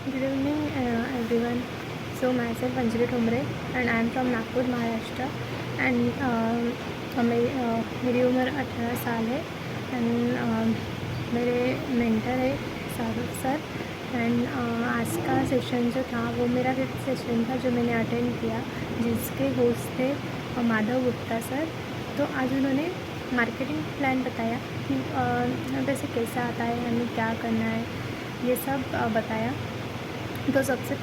Good evening, everyone. So myself Anjali Thomre and I am from Nagpur Maharashtra and मेरी उम्र 18 साल है एंड मेरे मेंटर है शाहरुख सर एंड आज का सेशन जो था वो मेरा 5th सेशन था जो मैंने अटेंड किया, जिसके होस्ट थे माधव गुप्ता सर। तो आज उन्होंने मार्केटिंग प्लान बताया कि वैसे कैसा आता है, हमें क्या करना है, ये सब बताया। तो सबसे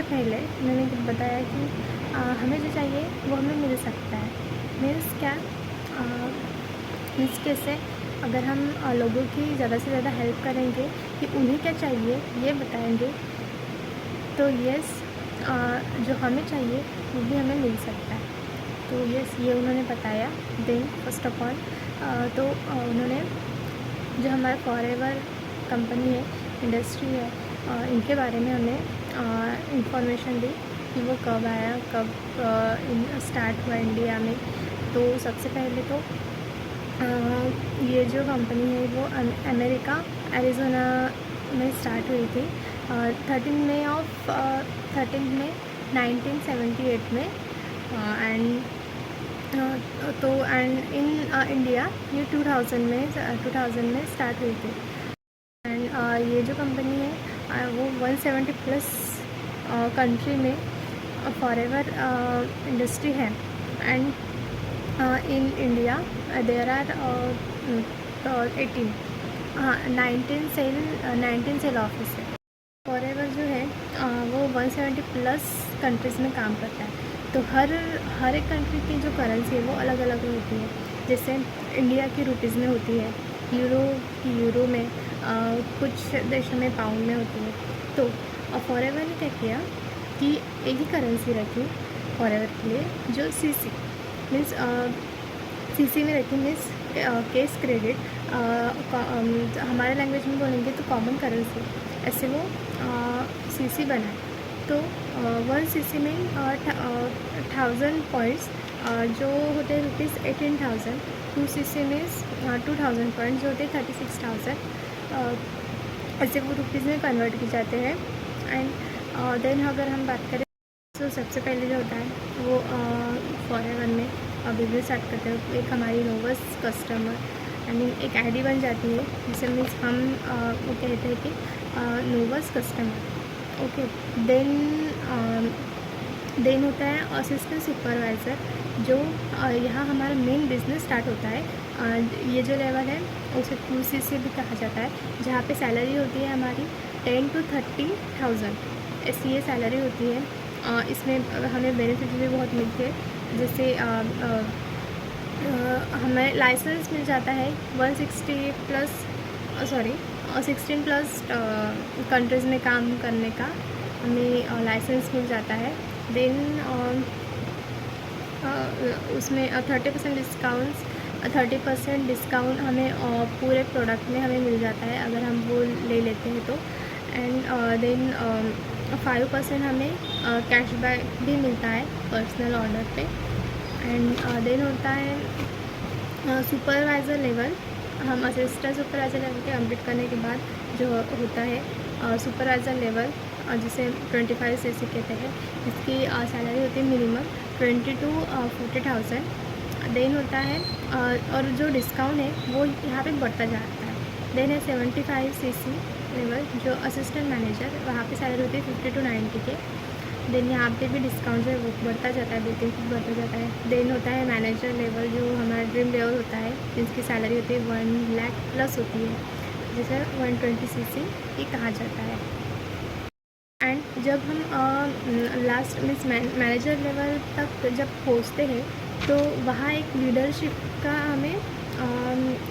पहले मैंने बताया कि हमें जो चाहिए वो हमें मिल सकता है। मीन्स क्या, मीन्स कैसे, अगर हम लोगों की ज़्यादा से ज़्यादा हेल्प करेंगे कि उन्हें क्या चाहिए ये बताएंगे तो यस, जो हमें चाहिए वो भी हमें मिल सकता है। तो यस, ये उन्होंने बताया। देन फर्स्ट ऑफ ऑल तो उन्होंने जो हमारा फॉरएवर कंपनी है, इंडस्ट्री है, इनके बारे में हमें इंफॉर्मेशन दी कि वो कब आया, कब स्टार्ट हुआ इंडिया में। तो सबसे पहले तो ये जो कंपनी है वो अमेरिका एरिज़ोना में स्टार्ट हुई थी 13 मई 1978 में एंड इन इंडिया ये 2000 में स्टार्ट हुई थी। एंड ये जो कंपनी है वो 170 प्लस कंट्री में फॉरएवर इंडस्ट्री है। And in India there are 19 sale office है। फॉरएवर जो है वो 170 प्लस कंट्रीज़ में काम करता है। तो हर एक कंट्री की जो करेंसी है वो अलग अलग होती है। जैसे इंडिया की रुपीज़ में होती है, यूरो में, कुछ देशों में पाउंड में होती है। तो फॉरएवर ने क्या किया कि एक ही करेंसी रखी फॉरएवर के लिए, जो सीसी मीन्स सीसी में रखी, मीन्स कैश क्रेडिट, हमारे लैंग्वेज में बोलेंगे तो कॉमन करेंसी, ऐसे वो सीसी बना। तो 1 सीसी में 1000 पॉइंट्स जो होते हैं ₹18,000, 2 सीसी में 2000 पॉइंट्स जो होते हैं 36,000, ऐसे वो रुपीज़ में कन्वर्ट किए जाते हैं। एंड देन अगर हम बात करें तो सबसे पहले जो होता है वो फॉरएवर में बिजनेस स्टार्ट करते हैं। एक हमारी नोवस कस्टमर आई मीन एक आईडी बन जाती है, जिससे मीन्स हम वो कहते हैं कि नोवस कस्टमर। ओके, देन होता है असिस्टेंट सुपरवाइज़र, जो यहाँ हमारा मेन बिजनेस स्टार्ट होता है। ये जो लेवल है उसे 2CC भी कहा जाता है, जहाँ पे सैलरी होती है हमारी 10 to 30,000 ऐसी ये सैलरी होती है। इसमें हमें बेनिफिट भी बहुत मिलते हैं। जैसे हमें लाइसेंस मिल जाता है 160 प्लस 16 प्लस कंट्रीज़ में काम करने का हमें लाइसेंस मिल जाता है। देन उसमें 30% डिस्काउंट हमें पूरे प्रोडक्ट में हमें मिल जाता है अगर हम वो ले लेते हैं तो। एंड देन 5% हमें कैशबैक भी मिलता है पर्सनल ऑर्डर पे। एंड देन होता है सुपरवाइज़र लेवल। हम असिस्टेंट सुपरवाइज़र लेवल के कंप्लीट करने के बाद जो होता है सुपरवाइज़र लेवल, जिसे 25 CC कहते हैं, इसकी सैलरी होती है मिनिमम 20 to 40,000। देन होता है और जो डिस्काउंट है वो यहाँ पे बढ़ता जाता है। देन है 75 CC लेवल, जो असिस्टेंट मैनेजर, वहाँ पे सैलरी होती है 50 to 90 के। देन यहाँ पे भी डिस्काउंट जो है वो बढ़ता जाता है, 2-3 फीट बढ़ता जाता है। देन होता है मैनेजर लेवल, जो हमारा ड्रीम लेवल होता है, जिसकी सैलरी होती है 1 लाख प्लस होती है, जिसे 120 CC ही कहा जाता है। एंड जब हम लास्ट मीन्स मैनेजर लेवल तक जब पहुँचते हैं तो वहाँ एक लीडरशिप का हमें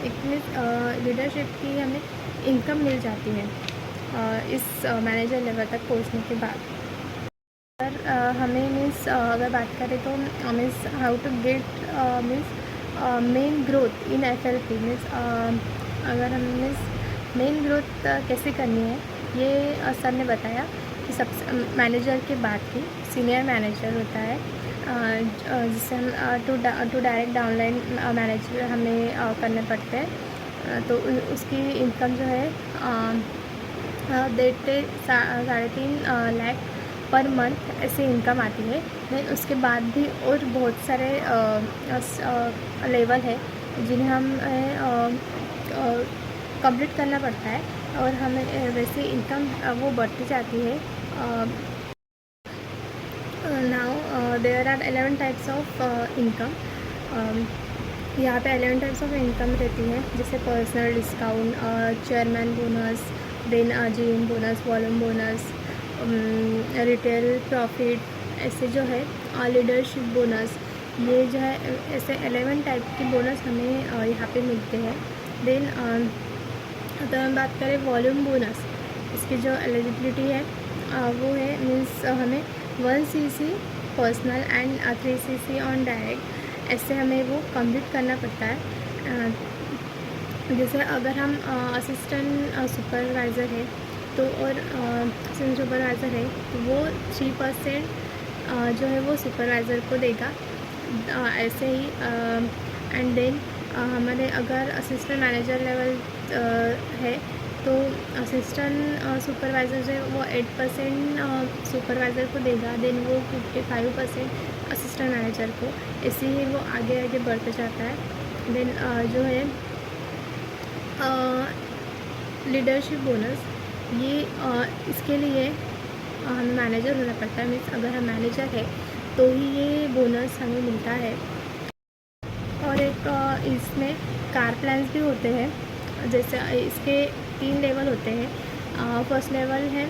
एक लीडरशिप की हमें इनकम मिल जाती है इस मैनेजर लेवल तक पहुँचने के बाद। हमें मीन्स अगर बात करें तो means how to get means main growth in FLP means अगर हम मीन्स मेन ग्रोथ कैसे करनी है, ये सर ने बताया कि सबसे मैनेजर के बाद की सीनियर मैनेजर होता है, जिससे हम टू डायरेक्ट डाउनलाइन मैनेजर हमें करने पड़ते हैं। तो उसकी इनकम जो है साढ़े 3 लाख पर मंथ ऐसे इनकम आती है। देन उसके बाद भी और बहुत सारे लेवल है जिन्हें हम कंप्लीट करना पड़ता है और हमें वैसे इनकम वो बढ़ती जाती है। Now there are 11 types of income. यहाँ पे 11 टाइप्स ऑफ इनकम रहती है, जैसे personal discount, chairman bonus, then GM bonus, volume bonus, retail profit, ऐसे जो है लीडरशिप बोनस। ये जो है ऐसे 11 टाइप की बोनस हमें यहाँ पे मिलते हैं। देन अगर हम बात करें वॉल्यूम बोनस, इसकी जो एलिजिबिलिटी है वो है मीन्स हमें 1 cc personal and 3 cc on direct, ऐसे हमें वो कंप्लीट करना पड़ता है। जैसे अगर हम असिस्टेंट सुपरवाइज़र है तो और असिस्टेंट सुपरवाइज़र है तो वो 3% जो है वो सुपरवाइज़र को देगा। ऐसे ही एंड देन हमारे अगर असिस्टेंट मैनेजर लेवल है तो असिस्टेंट सुपरवाइज़र जो है वो 8% सुपरवाइज़र को देगा। देन वो 55% असिस्टेंट मैनेजर को, ऐसे ही वो आगे आगे बढ़ते जाता है। देन जो है लीडरशिप बोनस, ये इसके लिए हमें मैनेजर होना पड़ता है। मीन्स अगर हम मैनेजर है तो ही ये बोनस हमें मिलता है। और एक इसमें कार प्लान्स भी होते हैं, जैसे इसके 3 लेवल होते हैं। फर्स्ट लेवल है